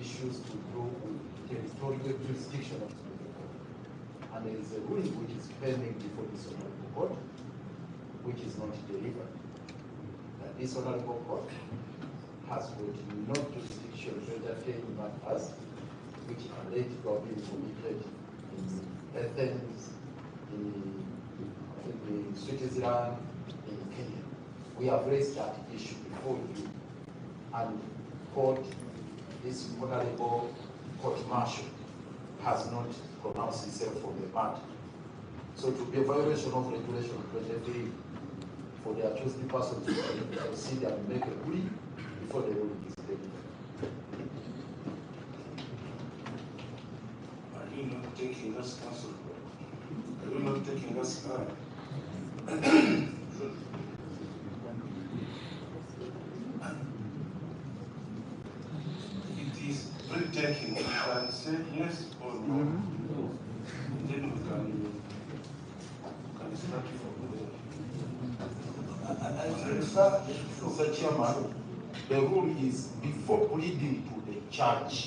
issues to do with territorial jurisdiction of the court. And there is a ruling which is pending before this honorable court, which is not delivered. That this honorable court has got no jurisdiction to entertain matters which are alleged to have been committed in Athens, in Switzerland, in Kenya. We have raised that issue before you, and court, this honorable court-martial has not pronounced itself on the matter. So to be a violation of regulation 23 for the accused person to proceed and make a plea before the ruling is delivered. Are you not taking us, counsel? Are you not taking us high? It is pre-taking. You can say yes or no. Then we can start from there. Mr. Chairman, the rule is before pleading to the judge,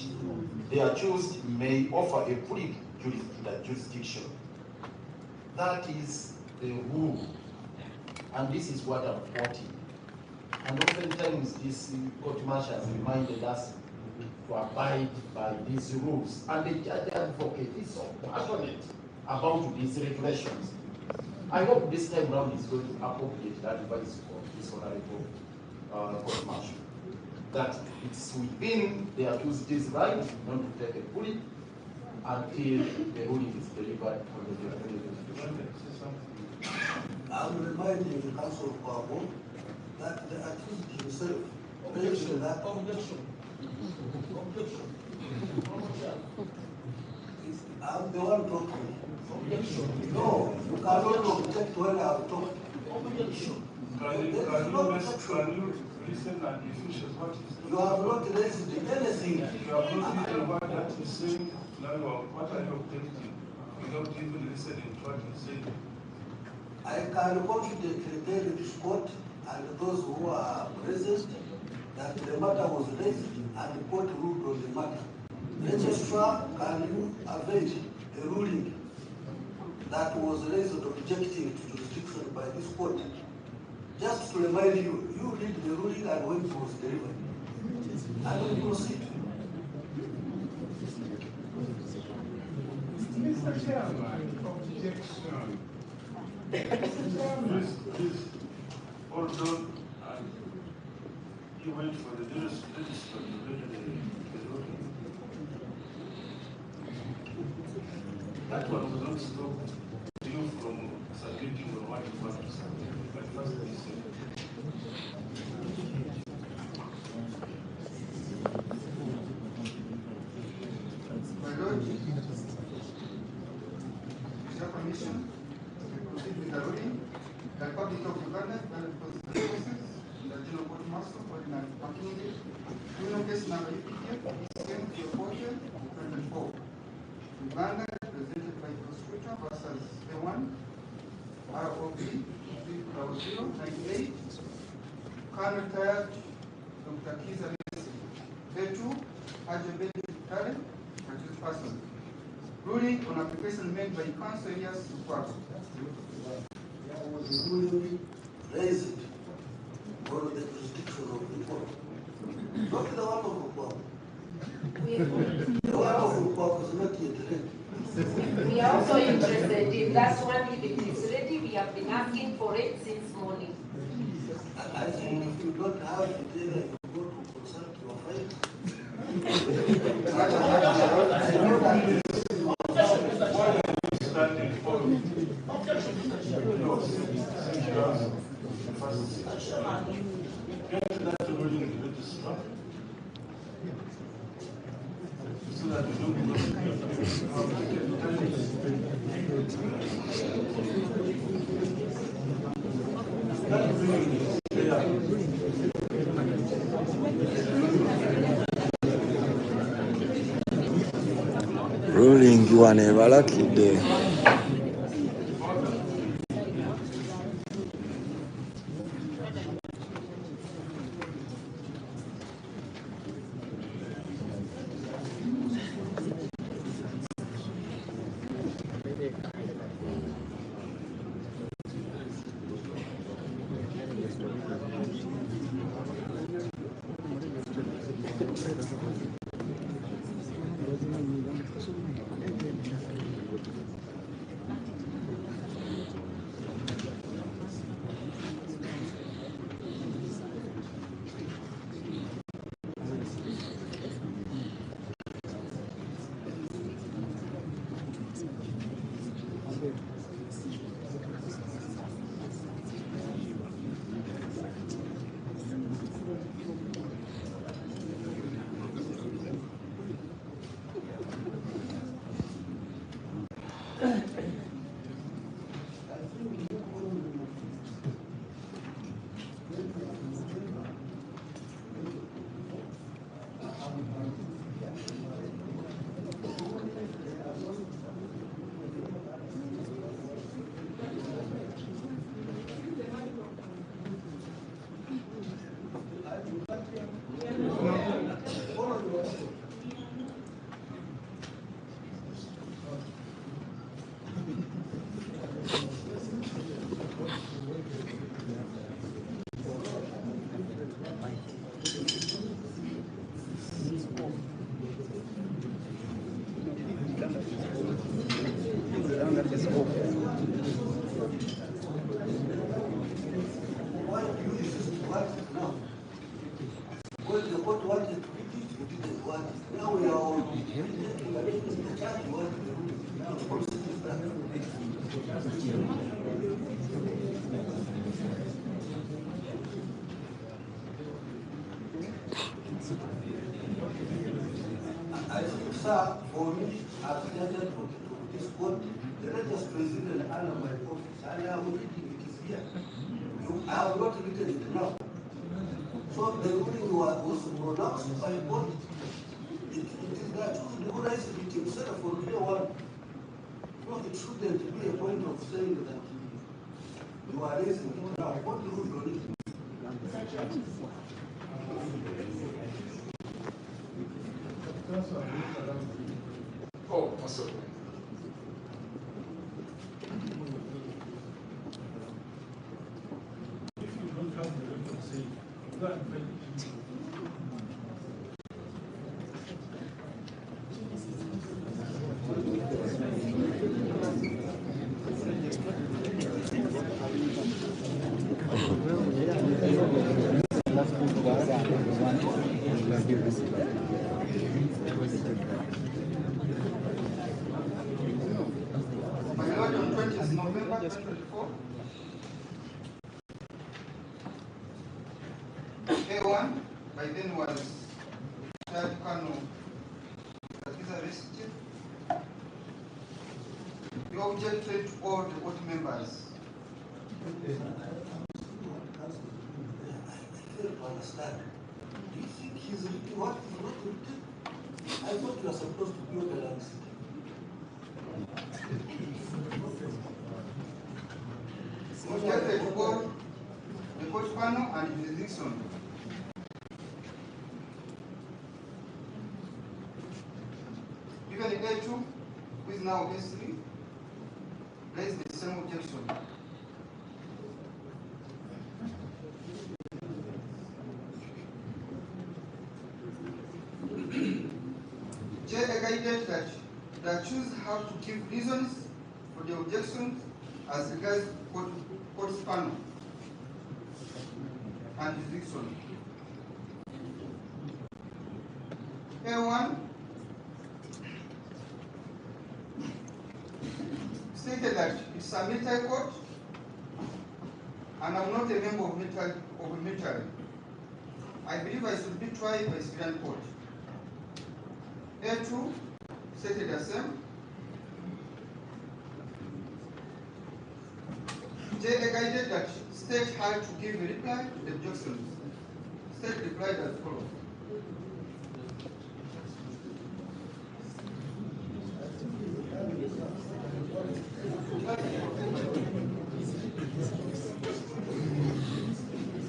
the accused may offer a plea to the jurisdiction. That is the rule, and this is what I'm quoting. And oftentimes this court martial has reminded us to abide by these rules, and the judge advocate is so passionate about these regulations. I hope this time round is going to appropriate that advice of this honorable court martial, that it's within the accused's right not to take a plea until the ruling is delivered on the jurisdiction. I'm reminding the Council of Power that the accused himself mentioned that I'm the one talking. No, you cannot object when I'm talking. Can you listen and be official? What is You have not raised anything. You have not even what that is saying. Now, what are you objecting? Without even listening to what he's saying. I can confidently tell this court and those who are present that the matter was raised and the court ruled on the matter. Registrar, can you avenge the ruling that was raised objecting to jurisdiction by this court? Just to remind you, you read the ruling and when it was delivered. And we proceed. Mr. Chairman, objection. Please hold on and you wait for the nearest register to read the ruling. That one will not stop you from submitting on what you want to submit. But first, listen. My Lord, with your permission, we proceed with the ruling. The Republic of Uganda, Uganda Forces, the General Court Martial, Ordinary Parking Day, criminal case number UPK, 10-24. Uganda, represented by the prosecutor, versus A1, ROB 30098, Colonel retired Dr. Kiza A2, Ajabedi Tare, accused person. Ruling on application made by counsel Elias Ukwago. There was a ruling raised on the jurisdiction of the court. Not the one of Ukwago. The one of Ukwago is not yet ready. We are also interested in that one. If it is ready, we have been asking for it since morning. I think if you don't have it, then you go to consult your file. Ruling wanebalakidde. Why do you insist to want it now? Because the court wanted to read it, you didn't want it. Now we are all taking against the charge, you want the ruling. Now the process is done. I think, sir, for me, I've stated to this court, the latest president under my office, and I am reading it is here. I have not written it now. So the ruling was pronounced by court. It is that who recognizes it himself for day one. No, it shouldn't be a point of saying that you are raising it now. What rule on it? Oh, sorry. If you don't have the right to say, go and find it. My Lord, on 20th November 2024, A1 by then was Judge Kano Besigye. You objected to all the court members. I fail to understand. Do you think he's reading what is not written? I thought you are supposed to be organized. Objected to all the court panel and jurisdiction. Even A2, who is now S3, raised the same objection. J guided that choose how to give reasons for the objections as regards court's panel and jurisdiction. A1 stated that it's a military court and I'm not a member of military. I believe I should be tried by civilian court. A2 stated the same. J guided that state had to give a reply to the objections. State replied as follows.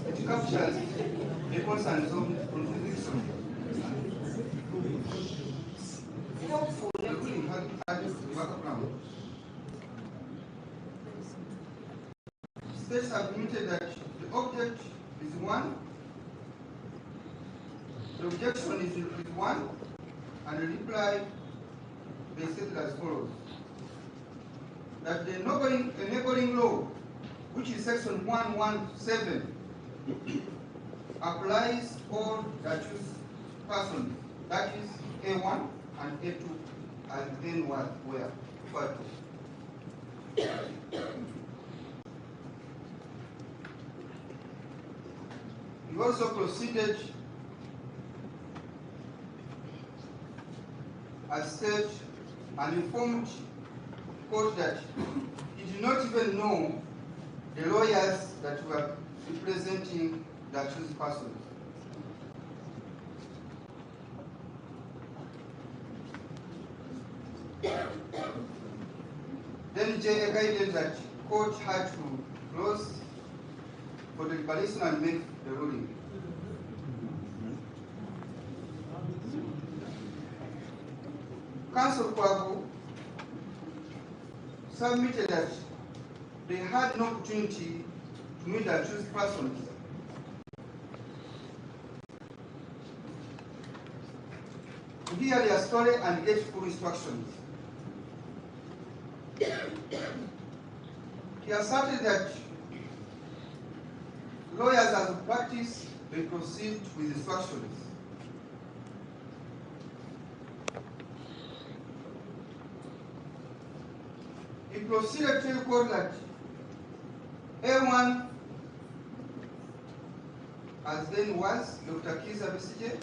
It captures the concerns of jurisdiction. The ruling had the background. States have admitted that the object is one, the objection is one, and the reply they stated as follows. That the enabling law, which is section 117, applies all the accused persons, that is A1 and A2, as then were referred to. He also proceeded as state and informed court that he did not even know the lawyers that were representing the accused persons. Then JA guided that court had to close for the deliberation and make the ruling. Counsel Kwaku submitted that they had no opportunity to meet the accused persons to hear their story and get full instructions. He asserted that lawyers as a practice, they proceed with instructions. He proceeded to report that A1, as then was Dr. Kiza Besigye,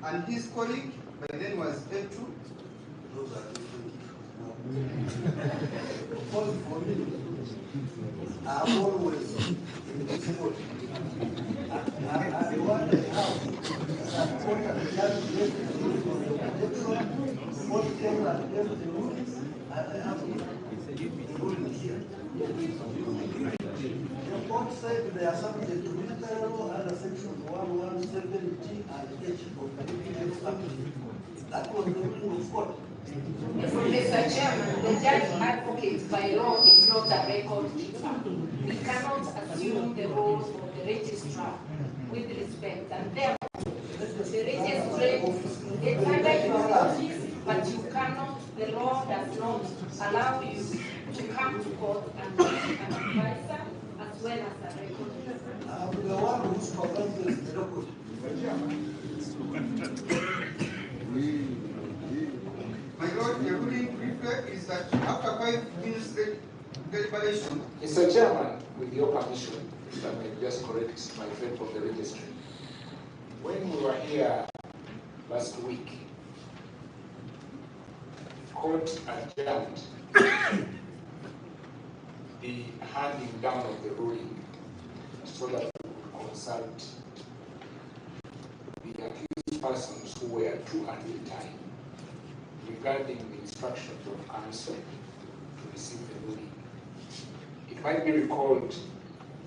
and his colleague by then was A2. Those are different issues. For me, I'm always in this court. I wonder how that court and judge gave the ruling on the protection, court came and gave the rulings, and I have the ruling here. The court said they are subject to military law under sections 117T and H of the Indian Statute. That was the ruling of court. Mr. Chairman, the judge advocate by law is not a record keeper. We cannot assume the role of the registrar with respect, and therefore the registrar is under your office, but you cannot, the law does not allow you to come to court and be an advisor as well as a record keeper. I'm the one who supervises the record. My Lord, the ruling briefly is that after 5 minutes deliberation. Mr. Chairman, with your permission, if I may just correct my friend from the registry. When we were here last week, court adjourned the handing down of the ruling so that we could consult the accused persons who were to at the time regarding the instructions of counsel to receive the ruling. It might be recalled,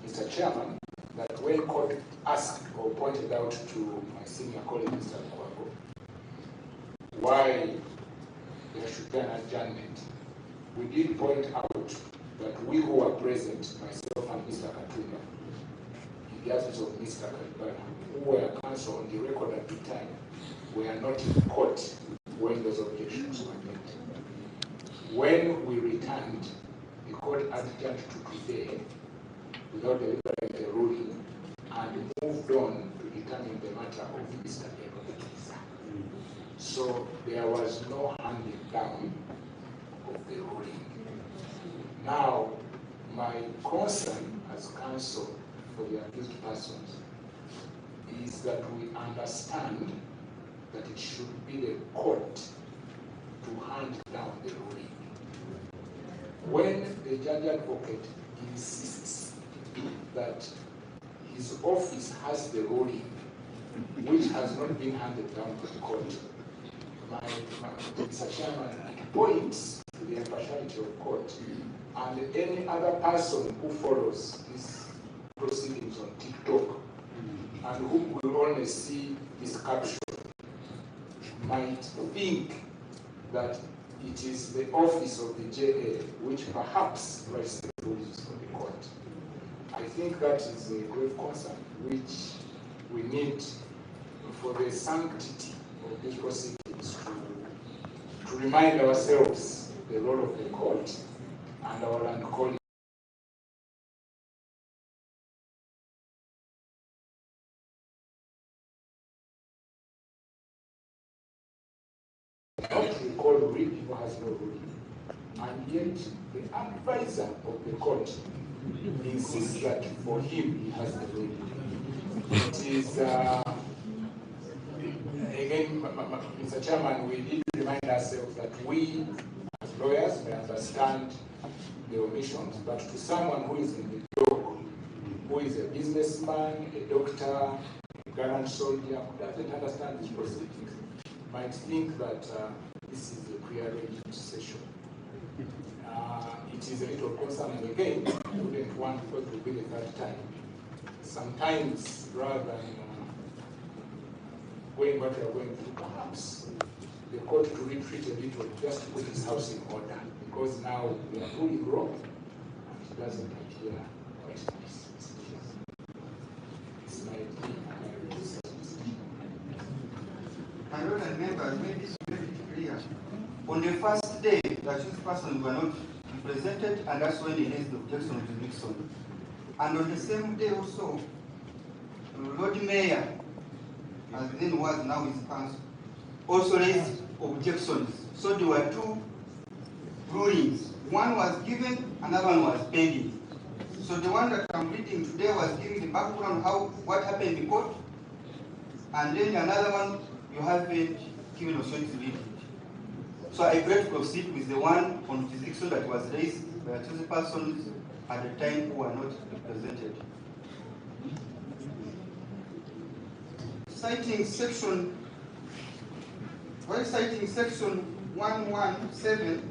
Mr. Chairman, that when court asked or pointed out to my senior colleague, Mr. Kwago, why there should be an adjournment, we did point out that we who were present, myself and Mr. Katunda, in the absence of Mr. Kalibana, who were counsel on the record at the time, were not in court when those objections were made. When we returned, the court adjourned to today without delivering the ruling and moved on to determine the matter of Mr. Edward. So there was no handing down of the ruling. Now, my concern as counsel for the accused persons is that we understand that it should be the court to hand down the ruling. When the judge advocate insists that his office has the ruling which has not been handed down to the court, Mr. Chairman, it points to the impartiality of court and any other person who follows these proceedings on TikTok and who will only see this caption might think that it is the office of the JA which perhaps writes the rules for the court. I think that is a grave concern which we need for the sanctity of these proceedings to remind ourselves the role of the court and our land calling. Not recall ruling or has no ruling, and yet the advisor of the court insists that for him he has the ruling. It is again, Mr. Chairman, we need to remind ourselves that we, as lawyers may understand the omissions, but to someone who is in the job, who is a businessman, a doctor, a gallant soldier, who doesn't understand these proceedings, might think that this is a pre-arranged session. It is a little concerning again. I wouldn't want, because it will be the third time. Sometimes, rather than going what we are going through, perhaps the court to retreat a little, just to put his house in order, because now we are fully grown, and it doesn't appear quite nice. It's my My lord and members, make this very clear. On the first day, the accused persons were not represented, and that's when he raised the objection to Nixon. And on the same day also, Lord Mayor, as then was now his counsel, also raised objections. So there were two rulings. One was given, another one was pending. So the one that I'm reading today was giving the background what happened in court, and then another one you haven't given opportunity to read it. So I pray to proceed with the one on jurisdiction that was raised by accused persons at the time who were not represented. Citing section 117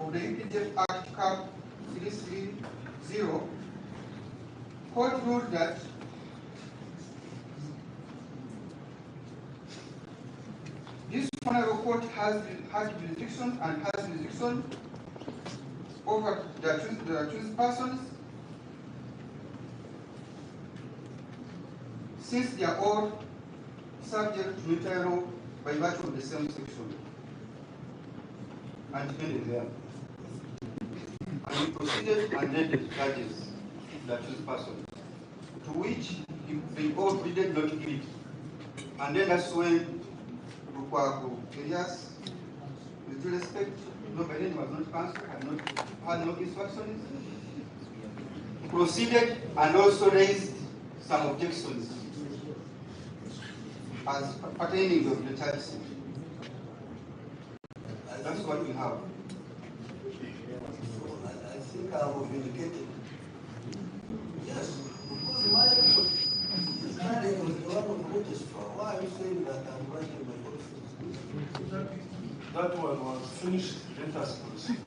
of the UPDF Act Cap 330, court ruled that this honorable court has jurisdiction and has jurisdiction over the accused persons, since they are all subject to military law by virtue of the same section and dependent there. And he proceeded and read the charges of the accused persons, to which they all pleaded not guilty. And then that's when Elias, with due respect, nobody was not counsel, had no instructions, proceeded and also raised some objections as pertaining to the charges. That's what we have. So I think I will vindicated. Yes, because my study was the one of the registrar. Why are you saying that I'm writing my office? That one was finished. Let us proceed.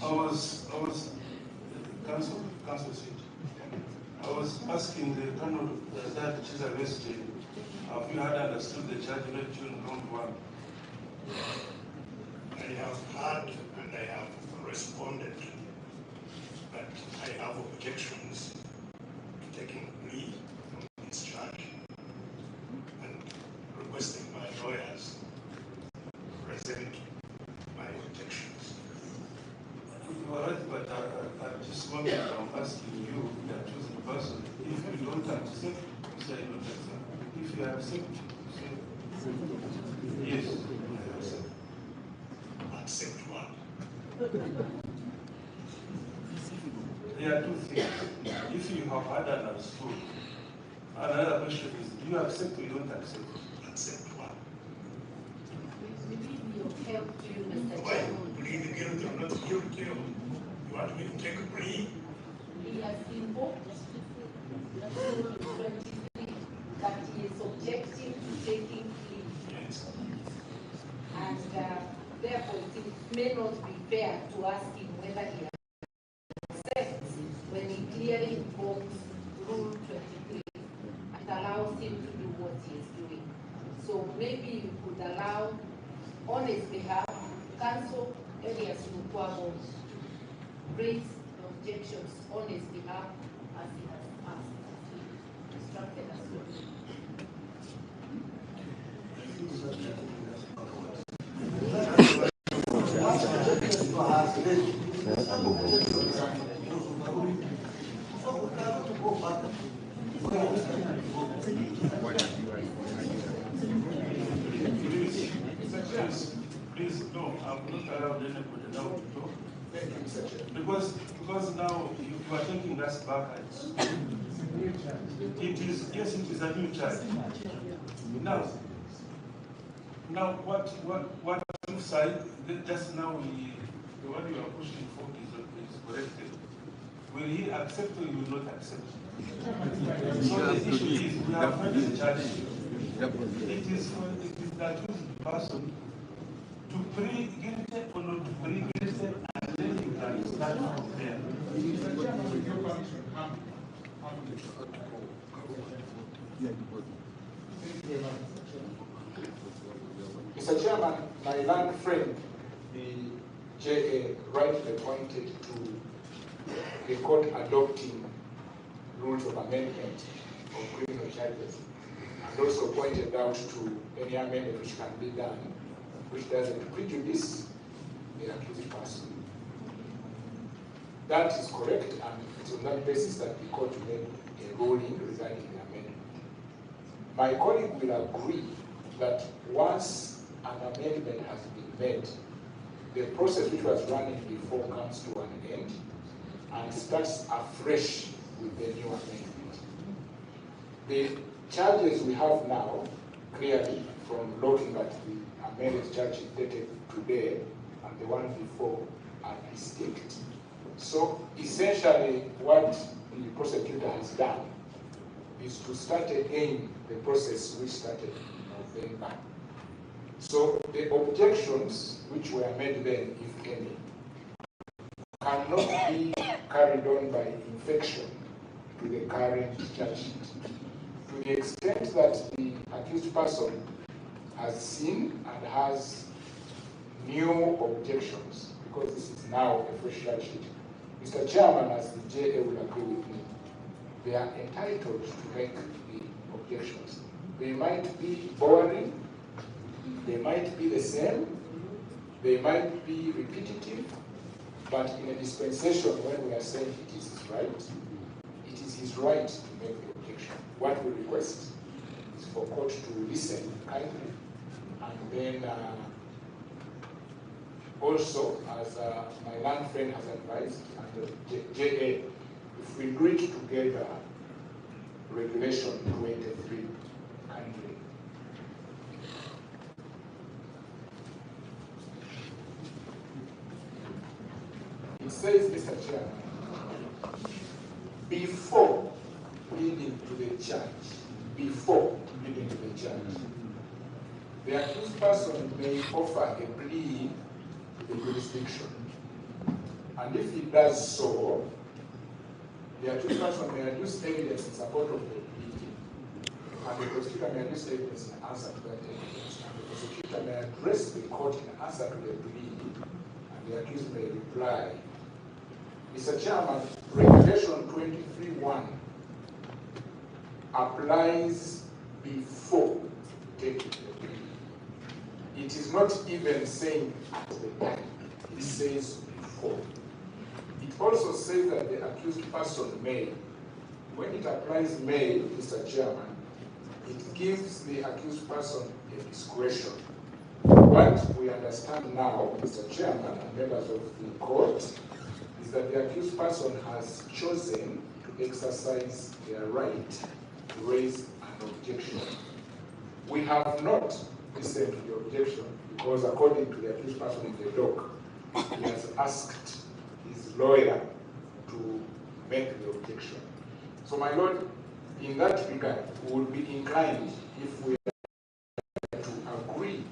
I was counsel seat. I was asking the panel that is arrested, have you had understood the charge read during round one? I have heard and I have responded, but I have objections to taking plea from this charge and requesting my lawyers to present my objections. You are right, but at this moment I'm asking you, the accused person, if you don't accept, you say you don't accept. If you accept, you say yes, I accept. Accept what? There are two things. If you have had understood, another question is, do you accept or you don't accept? Accept what? We need your help to you, Mr. Well, Chairman. plead guilty or not guilty. You want me to take a plea? He has invoked Rule 23 that he is objecting to taking plea. Yes. And therefore it may not be fair to ask him whether he accepts when he clearly invokes Rule 23 and allows him to do what he is doing. So maybe you could allow, on his behalf, Counsel Elias Lukwago raise objections on his behalf as he has asked, as he instructed us to. Please, no, I'm not allowed anybody now to talk. Because now you are taking us backwards. It is, yes, it is a new charge. Now what side, just now the one you are pushing for is corrected. Will he accept or he will not accept? So the issue is we have had a charge. It is the accused person to plead guilty or not to plead guilty, and then you can start from there. Mr. Chairman, my learned friend, the JA, rightly pointed to the court adopting rules of amendment of criminal charges, and also pointed out to any amendment which can be done, which doesn't prejudice the accused person. That is correct, and it's on that basis that the court made a ruling regarding the amendment. My colleague will agree that once an amendment has been made, the process which was running before comes to an end and starts afresh with the new amendment. The charges we have now, clearly, from looking at the amended charges dated today and the one before, are distinct. So essentially what the prosecutor has done is to start again the process which started in November. So the objections which were made then, if any, cannot be carried on by infection to the current charge sheet. To the extent that the accused person has seen and has new objections, because this is now a fresh charge sheet, Mr. Chairman, as the JA will agree with me, they are entitled to make the objections. They might be boring, they might be the same, they might be repetitive, but in a dispensation when we are saying it is his right, it is his right to make the objection. What we request is for court to listen kindly, and then also, as my learned friend has advised, and the JA, if we reach together Regulation 23 kindly. It says, Mr. Chairman, before pleading to the charge, the accused person may offer a plea to the jurisdiction. And if he does so, the accused person may adduce evidence in support of the plea, and the prosecutor may adduce evidence in answer to that evidence, and the prosecutor may address the court in answer to the plea, and the accused may reply. Mr. Chairman, Regulation 23(1) applies before taking the plea. It is not even saying at the time, it says before. It also says that the accused person may. When it applies may, Mr. Chairman, it gives the accused person a discretion. What we understand now, Mr. Chairman and members of the court, is that the accused person has chosen to exercise their right to raise an objection. We have not listened to the objection because according to the accused person in the dock, he has asked his lawyer to make the objection. So my lord, in that regard, we would be inclined if we are to agree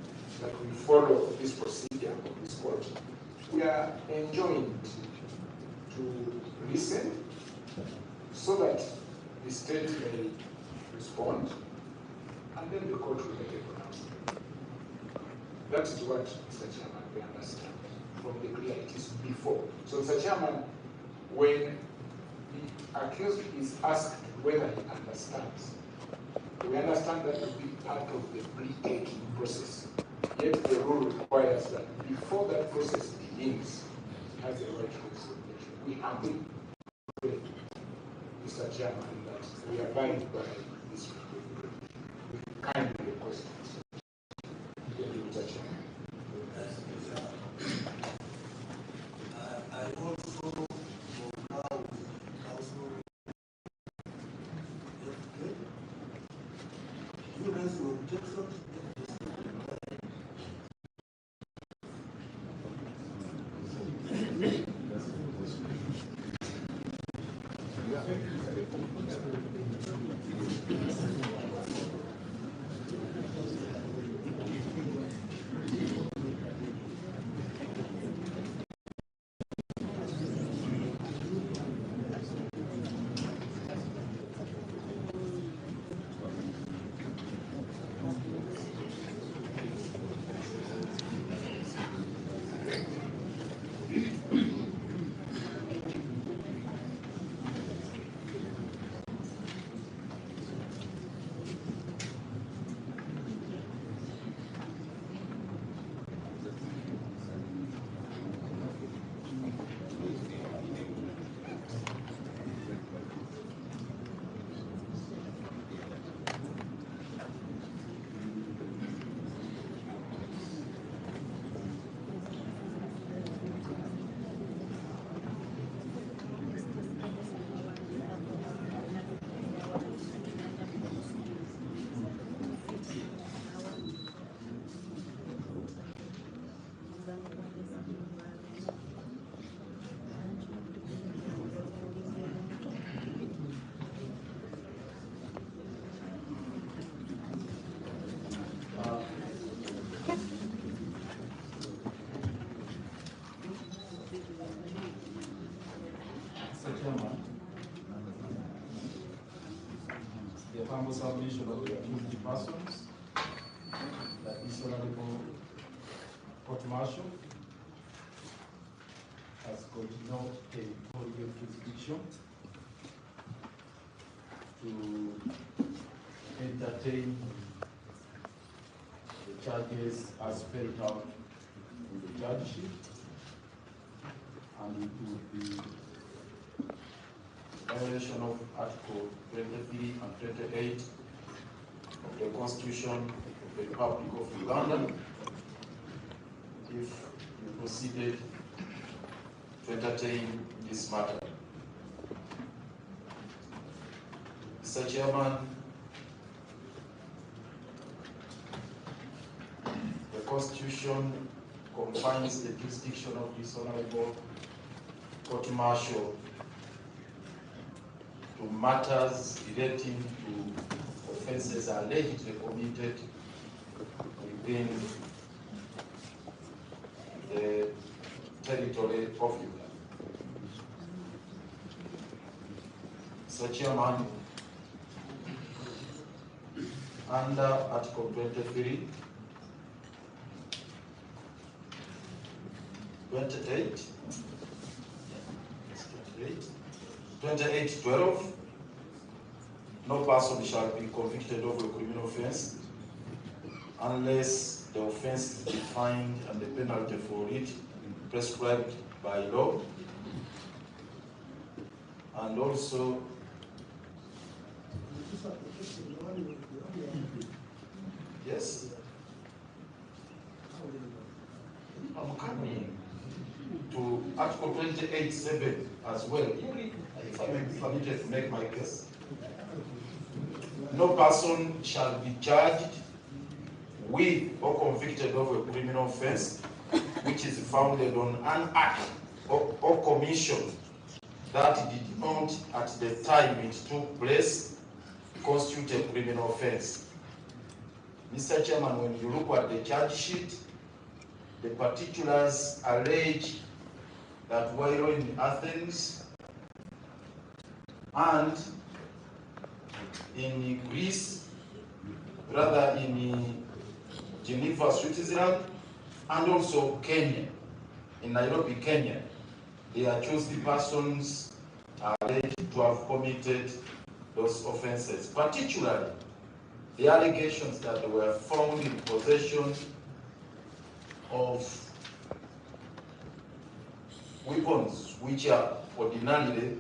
that we follow this procedure of this court. We are enjoined to listen so that the state may respond, and then the court will make a pronouncement. That is what, Mr. Chairman, we understand from the clear. It is before. So, Mr. Chairman, when the accused is asked whether he understands, we understand that to be part of the plea-taking process. Yet the rule requires that before that process begins, he has a right to raise objection. We agree, Mr. Chairman, that we abide by this rule. We kindly request it. Thank you, Mr. Chairman. I also concur with Council. You raise your objections. humble submission of the accused persons that this Honorable Court-Martial has got no territorial jurisdiction to entertain the charges as spelled out in the charge sheet, and it would be violation of Article 23 and 28 of the Constitution of the Republic of Uganda if you proceeded to entertain this matter. Mr. Chairman, the Constitution confines the jurisdiction of this Honorable Court-Martial to matters relating to offences allegedly committed within the territory of Uganda. Mr. Chairman, under Article 23, 28:12, no person shall be convicted of a criminal offense unless the offense is defined and the penalty for it prescribed by law. And also, yes, I'm coming to Article 28:7 as well. If I may be permitted to make my case. No person shall be charged with or convicted of a criminal offense which is founded on an act or commission that did not, at the time it took place, constitute a criminal offense. Mr. Chairman, when you look at the charge sheet, the particulars allege that while in Athens and in Greece, rather in Geneva, Switzerland, and also Kenya, in Nairobi, Kenya, the accused persons are alleged to have committed those offenses, particularly the allegations that they were found in possession of weapons which are ordinarily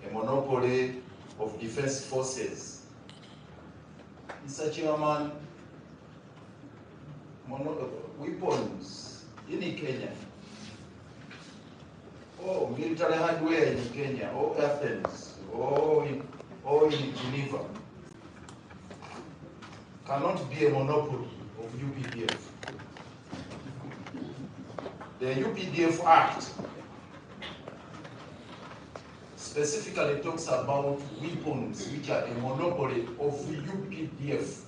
a monopoly of defense forces. Mr. Chairman, weapons in Kenya, or military hardware in Kenya, or Athens, or in Geneva, cannot be a monopoly of UPDF. The UPDF Act specifically talks about weapons which are a monopoly of UPDF,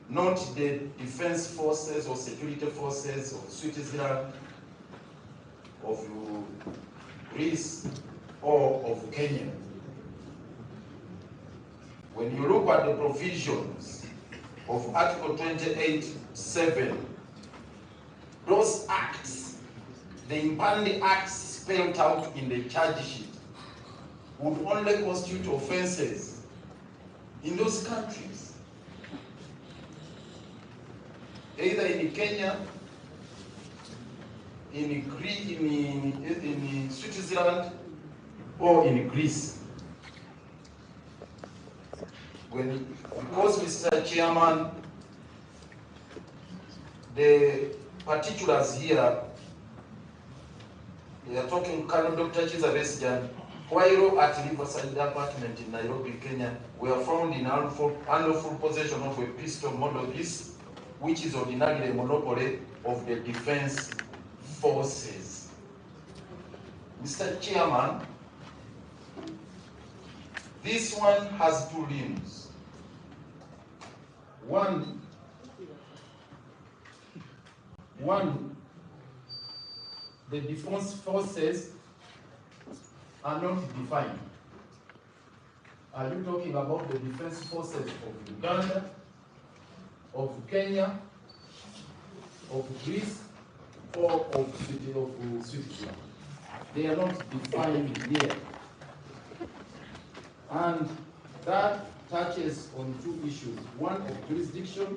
not the defense forces or security forces of Switzerland, of Greece, or of Kenya. When you look at the provisions of Article 28:7, those acts, the impandi acts spelled out in the charge sheet, would only constitute offenses in those countries, either in Kenya, in Switzerland, or in Greece. Because, Mr. Chairman, the particulars here, they are talking, Colonel Dr. Chiza Besigye, while at Riverside Apartment in Nairobi, Kenya, were found in unlawful possession of a pistol model this, which is ordinarily a monopoly of the defense forces. Mr. Chairman, this one has two limbs. One, the defense forces are not defined. Are you talking about the defense forces of Uganda, of Kenya, of Greece, or of Switzerland? They are not defined here. And that touches on two issues. One of jurisdiction,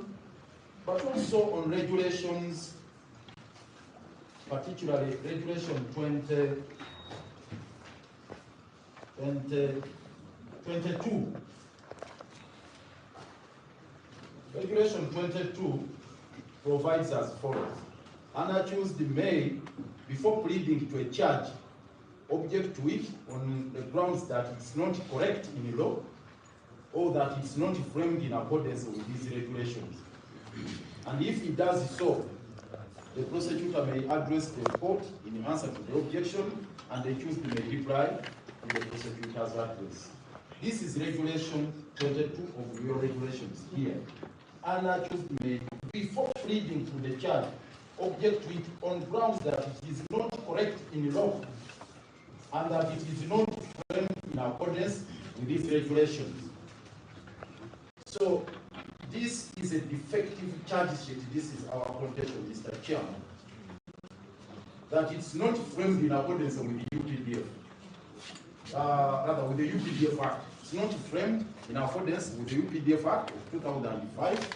but also on regulations, particularly Regulation 22. Regulation 22 provides as follows. An accused may, before pleading to a charge, object to it on the grounds that it's not correct in law or that it's not framed in accordance with these regulations. And if he does so, the prosecutor may address the court in answer to the objection, and the accused may reply to the prosecutor's address. This is Regulation 22 of your regulations here. An accused may, before pleading to the charge, object to it on grounds that it is not correct in law and that it is not framed in accordance with these regulations. So this is a defective charge sheet. This is our contention, Mr. Chairman, that it's not framed in accordance with the UPDF, rather with the UPDF Act. It's not framed in accordance with the UPDF Act of 2005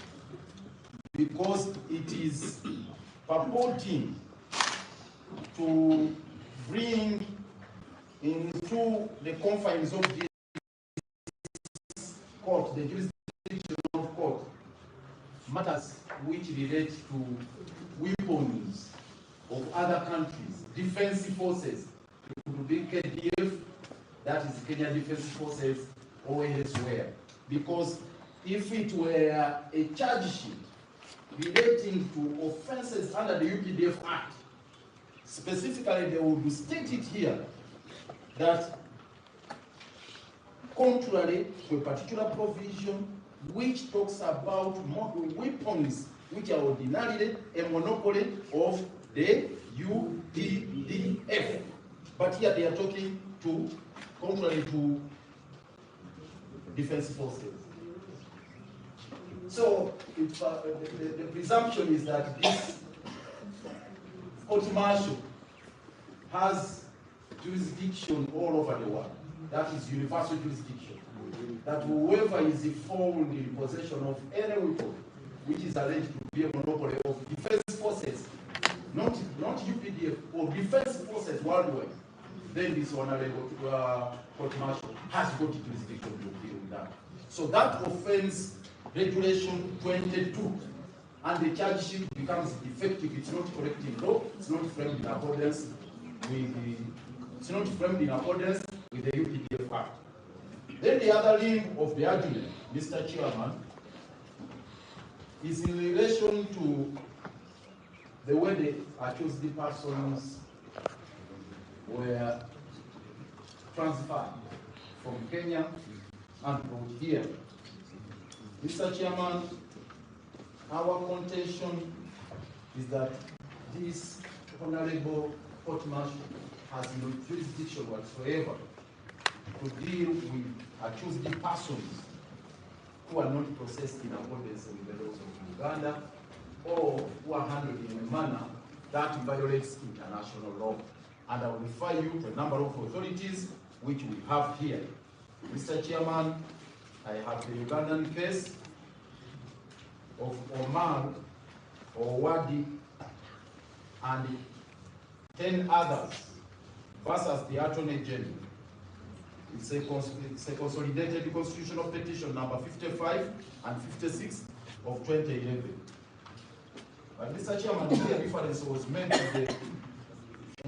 because it is purporting to bring into the confines of this court, the jurisdiction of court, matters which relate to weapons of other countries, defense forces. It could be KDF, that is Kenya Defense Forces, or elsewhere. Because if it were a charge sheet relating to offenses under the UPDF Act, specifically they would state it here that contrary to a particular provision which talks about model weapons which are ordinarily a monopoly of the UPDF. But here they are talking to contrary to defense forces. So the presumption is that this court martial has jurisdiction all over the world. That is universal jurisdiction. That whoever is found in possession of any weapon which is alleged to be a monopoly of defense forces, not UPDF, or defense forces worldwide, then this honorable court martial has got jurisdiction to deal with that. So that offense, Regulation 22, and the charge sheet becomes defective. It's not correct in law. It's not framed in accordance with the UPDF Act. Then the other limb of the argument, Mr. Chairman, is in relation to the way the accused persons were transferred from Kenya and brought here. Mr. Chairman, our contention is that this honorable court martial has no jurisdiction whatsoever to deal with accused persons who are not processed in accordance with the laws of Uganda or who are handled in a manner that violates international law. And I will refer you to a number of authorities which we have here. Mr. Chairman, I have the Ugandan case of Omar Owadi and 10 others versus the Attorney General. It's a consolidated constitutional petition number 55 and 56 of 2011. But Mr. Chairman, the difference was made to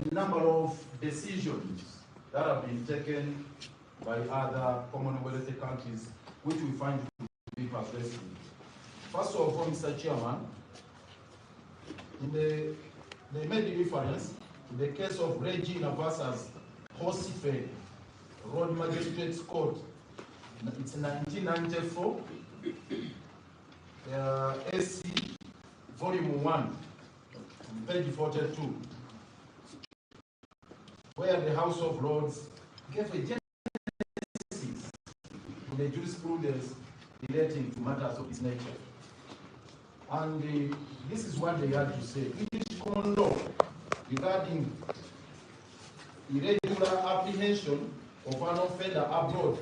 the number of decisions that have been taken by other Commonwealth countries, which we find to be persuasive. First of all, Mr. Chairman, they made reference to the case of Regina versus Horsefeld Road Magistrates Court. It's 1994, SC, Volume 1, page 42, where the House of Lords gave a genesis to the jurisprudence relating to matters of this nature. And this is what they had to say. English common law regarding irregular apprehension of an offender abroad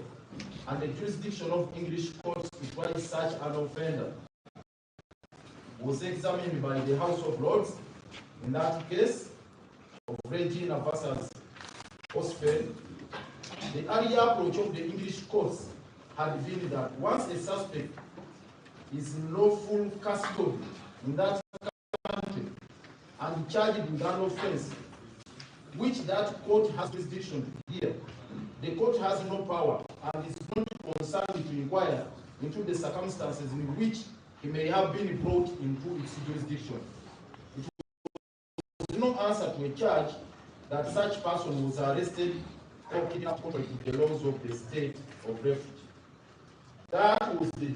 and the jurisdiction of English courts to try such an offender was examined by the House of Lords in that case of Regina versus Osfeld. The earlier approach of the English courts had been that once a suspect is in lawful custody in that country and charged with an offense which that court has jurisdiction here, the court has no power and is not concerned to inquire into the circumstances in which he may have been brought into its jurisdiction. It was no answer to a charge that such person was arrested or kidnapped contrary to the laws of the state of refuge. That was the